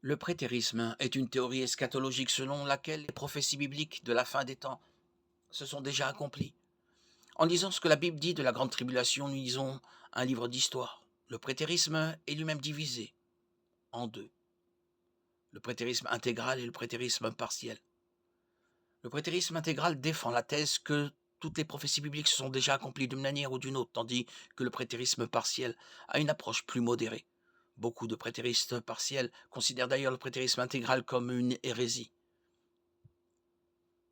Le prétérisme est une théorie eschatologique selon laquelle les prophéties bibliques de la fin des temps se sont déjà accomplies. En lisant ce que la Bible dit de la grande tribulation, nous lisons un livre d'histoire. Le prétérisme est lui-même divisé en deux, le prétérisme intégral et le prétérisme partiel. Le prétérisme intégral défend la thèse que toutes les prophéties bibliques se sont déjà accomplies d'une manière ou d'une autre, tandis que le prétérisme partiel a une approche plus modérée. Beaucoup de prétéristes partiels considèrent d'ailleurs le prétérisme intégral comme une hérésie.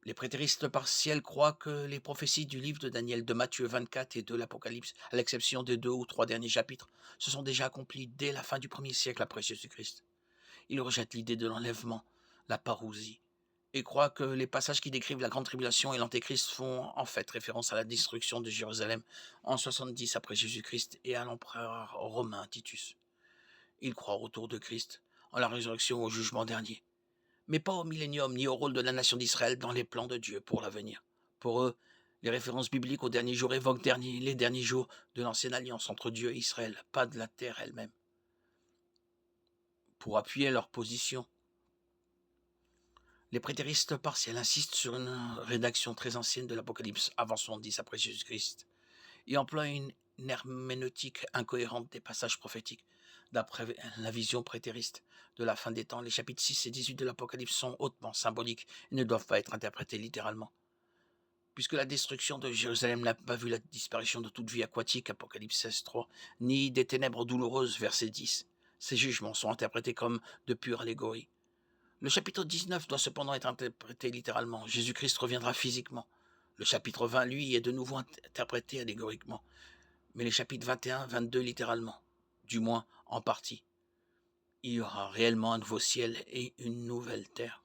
Les prétéristes partiels croient que les prophéties du livre de Daniel, de Matthieu 24 et de l'Apocalypse, à l'exception des 2 ou 3 derniers chapitres, se sont déjà accomplies dès la fin du 1er siècle après Jésus-Christ. Ils rejettent l'idée de l'enlèvement, la parousie, et croient que les passages qui décrivent la grande tribulation et l'antéchrist font en fait référence à la destruction de Jérusalem en 70 après Jésus-Christ et à l'empereur romain Titus. Ils croient au retour de Christ, en la résurrection au jugement dernier, mais pas au millénium ni au rôle de la nation d'Israël dans les plans de Dieu pour l'avenir. Pour eux, les références bibliques aux derniers jours évoquent les derniers jours de l'ancienne alliance entre Dieu et Israël, pas de la terre elle-même. Pour appuyer leur position, les prétéristes partiels insistent sur une rédaction très ancienne de l'Apocalypse, avant 70 après Jésus-Christ, et emploient une herméneutique incohérente des passages prophétiques. D'après la vision prétériste de la fin des temps, les chapitres 6 et 18 de l'Apocalypse sont hautement symboliques et ne doivent pas être interprétés littéralement. Puisque la destruction de Jérusalem n'a pas vu la disparition de toute vie aquatique, Apocalypse 16.3, ni des ténèbres douloureuses, verset 10, ces jugements sont interprétés comme de pures allégories. Le chapitre 19 doit cependant être interprété littéralement. Jésus-Christ reviendra physiquement. Le chapitre 20, lui, est de nouveau interprété allégoriquement. Mais les chapitres 21, 22 littéralement. Du moins, en partie. Il y aura réellement un nouveau ciel et une nouvelle terre.